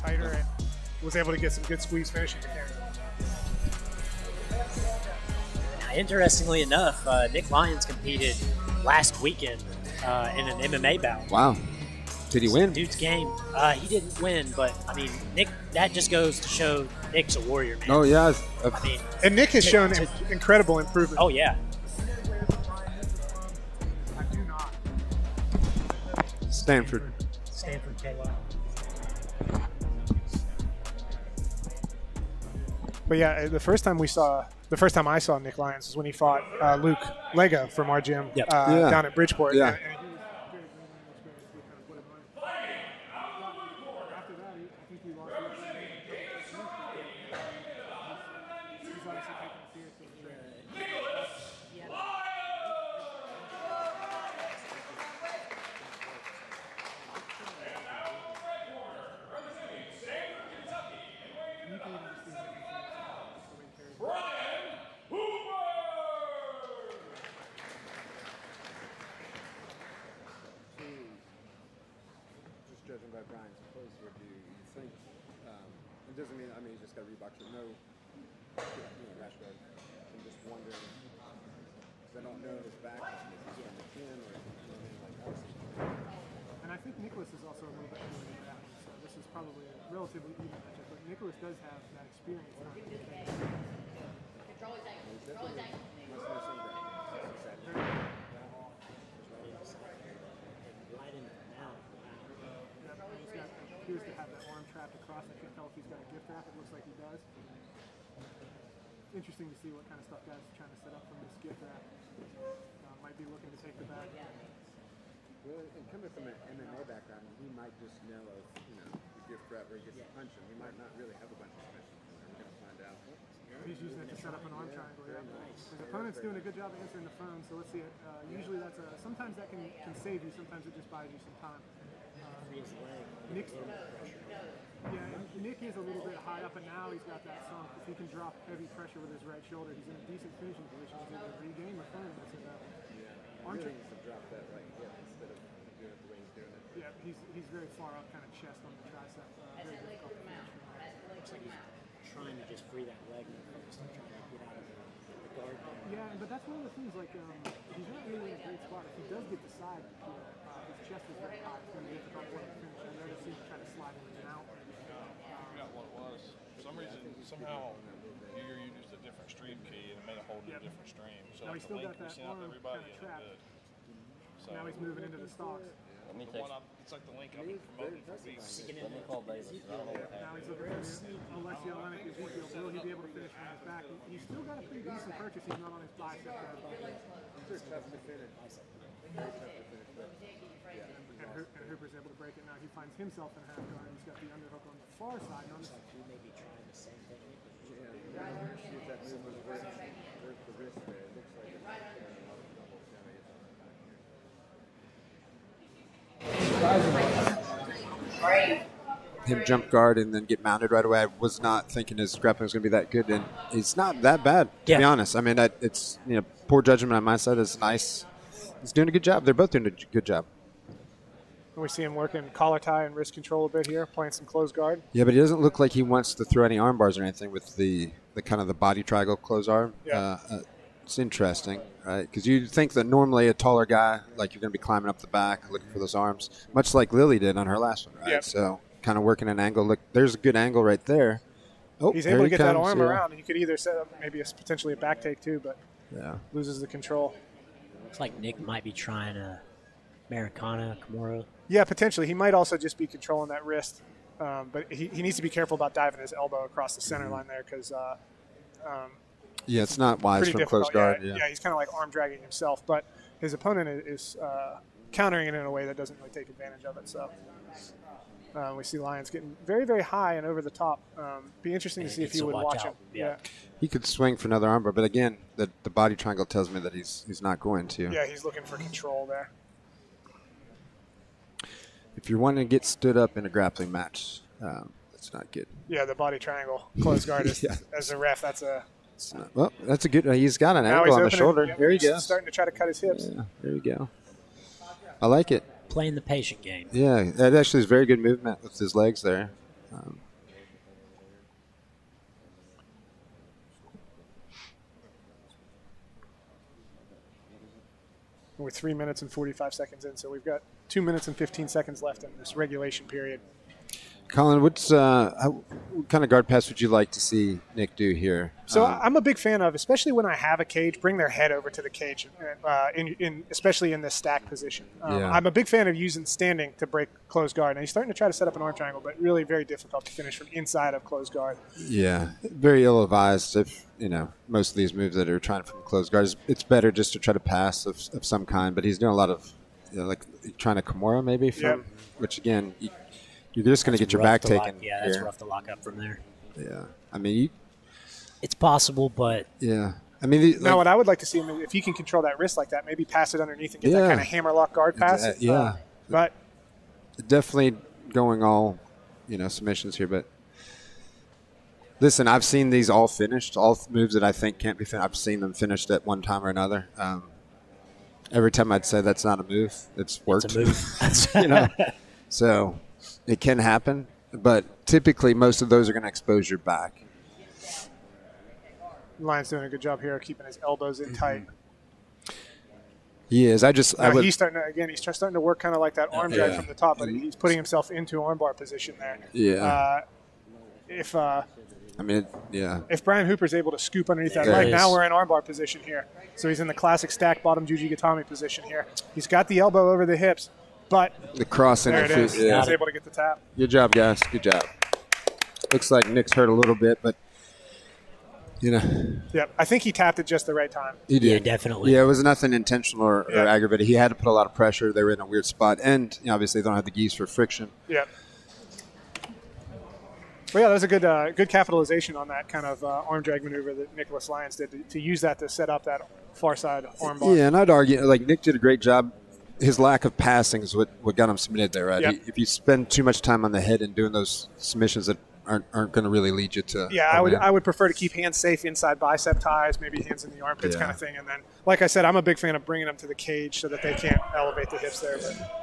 tighter and was able to get some good squeeze finishing. Interestingly enough, Nick Lyons competed last weekend in an MMA bout. Wow. Did he win? Dude's game. He didn't win, but, I mean, Nick, that just goes to show Nick's a warrior, man. Oh, yeah. I mean, and Nick has shown incredible improvement. Oh, yeah. I do not. Stanford. Stanford KO. But yeah, the first time I saw Nick Lyons was when he fought Luke Lega from our gym down at Bridgeport. Yeah. Judging by Brian's post here, do you think it doesn't mean, I mean, he's just got a Reebok, but no rash guard. I'm just wondering, because I don't know his back, if he's on the chin or anything like that. And I think Nicholas is also a little bit more than that, so this is probably a relatively even matchup, but Nicholas does have that experience. Control his ankle. Control his ankle. Appears to have that arm trapped across. I can't tell if he's got a gift wrap. It looks like he does. Interesting to see what kind of stuff guys are trying to set up from this gift wrap. Might be looking to take the back. Well, and coming from an MMA background, he might just know of the gift wrap where he gets a punch, and he might not really have a bunch of specials. We're going to find out. He's using it to set up an arm triangle. Yeah. His opponent's doing a good job of answering the phone, so let's see it. Usually that's sometimes that can save you. Sometimes it just buys you some time. Nick is a little bit high up, and now he's got that sunk. If he can drop heavy pressure with his right shoulder, he's in a decent finishing position. He's able to regain the phone. Arm triangle to drop that right hip instead of doing it the way he's doing it. Yeah, he's very far up, kind of chest on the tricep. Very difficult to finish. Looks like he's trying to just free that leg and focus on trying to get out of the guard. Yeah, but that's one of the things, like, he's not really in a great spot. If he does get the side, his chest is very high. It's going to be difficult for him to finish. I noticed he's trying to slide in and out. I forgot what it was. For some reason, somehow, you used a different stream key and it made a whole new different stream. So now like he's still the got link we that sent out to arm everybody kind of isn't trapped. good. So Now he's moving into the stalks. Let me take. It's like the link I've been promoting for weeks. Let me call Davis. Now he's looking for Alessio Olenek Ezekiel. Will he be able to finish from his back? He's still got a pretty decent purchase. He's not on his bicep. It's tough to finish. Very tough to finish. And Hooper's able to break it now. He finds himself in a half guard. He's got the underhook on the far side. Notice He may be trying the same thing. See if that movement works the wrist there. It looks like it's Him jump guard and then get mounted right away. I was not thinking his grappling was going to be that good, and he's not that bad, to be honest. I mean, it's poor judgment on my side. It's nice. He's doing a good job. They're both doing a good job. we see him working collar tie and wrist control a bit here, playing some close guard. Yeah, but he doesn't look like he wants to throw any arm bars or anything with the kind of the body triangle close arm. Yeah. It's interesting, right? Because you'd think that normally a taller guy, like you're going to be climbing up the back, looking for those arms, much like Lily did on her last one, right? Yep. So kind of working an angle. Look, there's a good angle right there. Oh, he's able to get that arm yeah. around, and you could either set up maybe potentially a back take too, but loses the control. Looks like Nick might be trying a Americana, Kimura. Yeah, potentially. He might also just be controlling that wrist, but he needs to be careful about diving his elbow across the center line there because yeah, it's not wise from close guard. Yeah, he's kind of like arm dragging himself, but his opponent is countering it in a way that doesn't really take advantage of it. So we see Lyons getting very, very high and over the top. Be interesting to see if he would watch him. Yeah. He could swing for another armbar, but again, the body triangle tells me that he's not going to. Yeah, he's looking for control there. If you're wanting to get stood up in a grappling match, that's not good. Yeah, the body triangle close guard is, as a ref, that's a... Well, that's a good. He's got an now angle on the opening, shoulder. Yep, There you he's go. Starting to try to cut his hips. Yeah, there you go. I like it. Playing the patient game. Yeah, that actually is very good movement with his legs there. We're 3 minutes and 45 seconds in, so we've got 2 minutes and 15 seconds left in this regulation period. Colin, what kind of guard pass would you like to see Nick do here? So I'm a big fan of, especially when I have a cage, bring their head over to the cage, especially in this stack position. I'm a big fan of using standing to break closed guard. Now he's starting to try to set up an arm triangle, but really very difficult to finish from inside of closed guard. Yeah, very ill-advised. If most of these moves that are trying from closed guard, it's better just to try to pass of some kind. But he's doing a lot of like trying to Kimura maybe, which again. You're just going to get your back taken. Yeah, that's rough to lock up from there. Yeah. I mean, it's possible, but. Yeah. I mean, now what I would like to see him, if he can control that wrist like that, maybe pass it underneath and get that kind of hammerlock guard pass. But definitely going all, submissions here. But listen, I've seen these all finished, all moves that I think can't be finished. I've seen them finished at one time or another. Every time I'd say that's not a move, it's worked. It's a move. So. It can happen, but typically most of those are going to expose your back. Lyons doing a good job here, keeping his elbows in tight. He is. He's starting to work kind of like that arm drag from the top, but he's putting himself into armbar position there. Yeah. If Brian Hooper's able to scoop underneath that leg, now we're in armbar position here. So he's in the classic stack bottom Jujigatami position here. He's got the elbow over the hips. But the cross there it is. Yeah. He's able to get the tap. Good job, guys. Good job. Looks like Nick's hurt a little bit, but Yeah, I think he tapped it just the right time. He did. Yeah, definitely. Yeah, it was nothing intentional or aggravated. He had to put a lot of pressure. They were in a weird spot, and obviously they don't have the geese for friction. Yeah. Well, yeah, that was a good capitalization on that kind of arm drag maneuver that Nicholas Lyons did to use that to set up that far side arm bar. Yeah, and I'd argue Nick did a great job. His lack of passing is what got him submitted there, right? Yep. If you spend too much time on the head and doing those submissions that aren't going to really lead you to. Yeah, I would prefer to keep hands safe inside bicep ties, maybe hands in the armpits kind of thing. And then, like I said, I'm a big fan of bringing them to the cage so that they can't elevate the hips there. But.